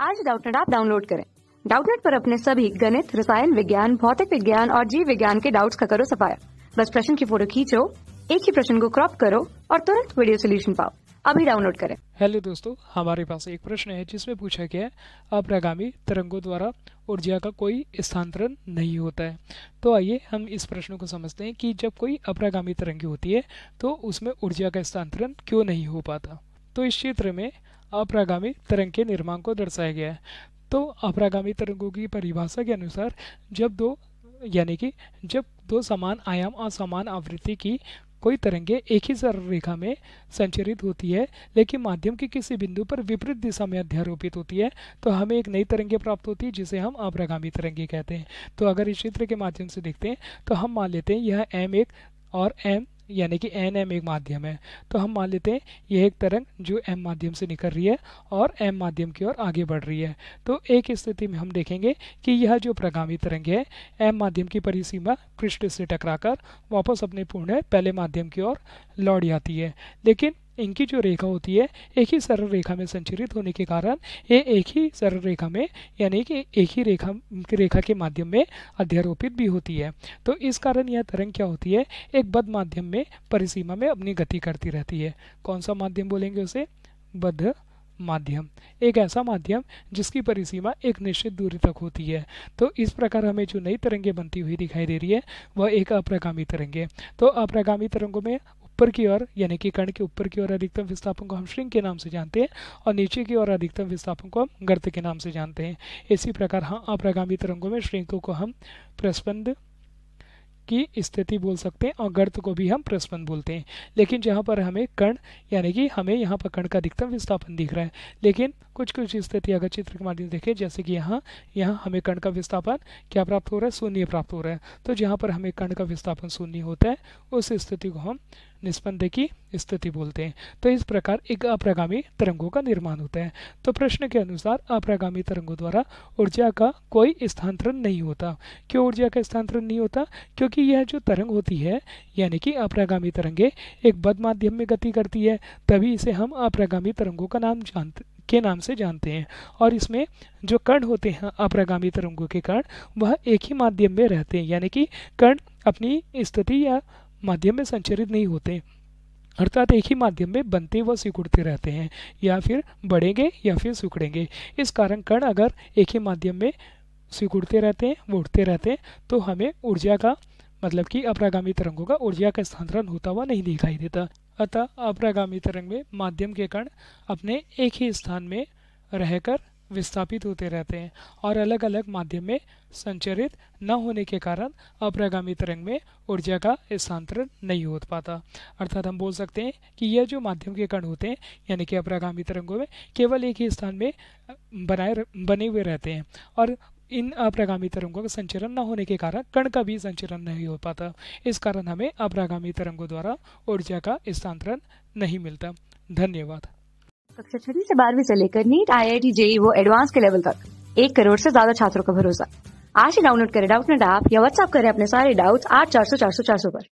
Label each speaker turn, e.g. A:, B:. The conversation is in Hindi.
A: आज डाउटनेट ऐप डाउनलोड करें। डाउटनेट पर अपने सभी गणित, रसायन विज्ञान, भौतिक विज्ञान और जीव विज्ञान के डाउट्स का करो सफाया। बस प्रश्न की फोटो खींचो, एक ही प्रश्न को क्रॉप करो और तुरंत वीडियो सोल्यूशन पाओ। अभी डाउनलोड करें।
B: हेलो दोस्तों, हमारे पास एक प्रश्न है जिसमें पूछा गया है अप्रगामी तरंगों द्वारा ऊर्जा का कोई स्थानांतरण नहीं होता है। तो आइए हम इस प्रश्न को समझते हैं कि जब कोई अप्रगामी तरंग होती है तो उसमें ऊर्जा का स्थानांतरण क्यों नहीं हो पाता। तो इस चित्र में अप्रगामी तरंग के निर्माण को दर्शाया गया है। तो अप्रगामी तरंगों की परिभाषा के अनुसार जब दो समान आयाम और समान आवृत्ति की कोई तरंगें एक ही सरल रेखा में संचरित होती है लेकिन माध्यम के किसी बिंदु पर विपरीत दिशा में अध्यारोपित होती है तो हमें एक नई तरंगे प्राप्त होती है जिसे हम अप्रगामी तरंगे कहते हैं। तो अगर इस चित्र के माध्यम से देखते हैं तो हम मान लेते हैं यह m एक और m यानी कि nm एक माध्यम है। तो हम मान लेते हैं यह एक तरंग जो m माध्यम से निकल रही है और m माध्यम की ओर आगे बढ़ रही है। तो एक स्थिति में हम देखेंगे कि यह जो प्रगामी तरंग है m माध्यम की परिसीमा पृष्ठ से टकराकर वापस अपने पूर्ण पहले माध्यम की ओर लौट जाती है। लेकिन इनकी जो रेखा होती है एक ही सरल रेखा में संचरित होने के कारण ये एक ही सरल रेखा में यानी कि एक ही रेखा के माध्यम में अध्यारोपित भी होती है। तो इस कारण यह तरंग क्या होती है, एक बद्ध माध्यम में परिसीमा में अपनी गति करती रहती है। कौन सा माध्यम बोलेंगे उसे? बद्ध माध्यम, एक ऐसा माध्यम जिसकी परिसीमा एक निश्चित दूरी तक होती है। तो इस प्रकार हमें जो नई तरंगे बनती हुई दिखाई दे रही है वह एक अप्रगामी तरंग है। तो अप्रगामी तरंगों में ऊपर की ओर यानी कि कण के ऊपर की ओर अधिकतम विस्थापन को हम श्रिंग के नाम से जानते हैं और नीचे की ओर अधिकतम विस्थापन को हम गर्त के नाम से जानते हैं। इसी प्रकार हाँ, अप्रगामी तरंगों में श्रिंग को हम प्रस्पंद की स्थिति बोल सकते हैं और गर्त को भी हम प्रस्पंद बोलते हैं। लेकिन जहाँ पर हमें कण यानी कि हमें यहाँ पर कण का अधिकतम विस्थापन दिख रहा है लेकिन कुछ स्थिति अगर चित्र के माध्यम से देखें जैसे कि यहाँ हमें कण का विस्थापन क्या प्राप्त हो रहा है? शून्य प्राप्त हो रहा है। तो जहाँ पर हमें कण का विस्थापन शून्य होता है उस स्थिति को हम निस्पंद की स्थिति बोलते हैं। तो इस प्रकार एक अप्रगामी तरंगों का निर्माण होता है। तो प्रश्न के अनुसार अप्रगामी तरंगों द्वारा ऊर्जा का कोई स्थानांतरण नहीं होता। क्यों ऊर्जा का स्थानांतरण नहीं होता? क्योंकि यह जो तरंग होती है यानी कि अप्रगामी तरंगे एक बद्ध माध्यम में गति करती है, तभी इसे हम अप्रगामी तरंगों का नाम से जानते हैं। और इसमें जो कण होते हैं अप्रगामी तरंगों के कण वह एक ही माध्यम में रहते हैं यानी कि कण अपनी स्थिति या माध्यम में संचरित नहीं होते, अर्थात एक ही माध्यम में बनते व सिकुड़ते रहते हैं, या फिर बढ़ेंगे या फिर सिकुड़ेंगे। इस कारण कण अगर एक ही माध्यम में सिकुड़ते रहते हैं, वो उठते रहते हैं तो हमें ऊर्जा का मतलब कि अप्रगामी तरंगों का ऊर्जा का स्थानांतरण होता हुआ नहीं दिखाई देता। अतः अप्रगामी तरंग में माध्यम के कण अपने एक ही स्थान में रहकर विस्थापित होते रहते हैं और अलग अलग माध्यम में संचरित न होने के कारण अप्रगामी तरंग में ऊर्जा का स्थानांतरण नहीं हो पाता। अर्थात हम बोल सकते हैं कि यह जो माध्यम के कण होते हैं यानी कि अप्रगामी तरंगों में केवल एक ही स्थान में बने हुए रहते हैं और इन अप्रगामी तरंगों का संचरण न होने के कारण कण का भी संचरण नहीं हो पाता। इस कारण हमें अप्रगामी तरंगों द्वारा ऊर्जा का स्थानांतरण नहीं मिलता। धन्यवाद।
A: कक्षा 6वीं से 12वीं से लेकर नीट, IIT, JEE वो एडवांस के लेवल तक 1 करोड़ से ज्यादा छात्रों का भरोसा। आज ही डाउनलोड करें डाउटनेट ऐप या व्हाट्सएप करें अपने सारे डाउट्स 8400 400 400 पर।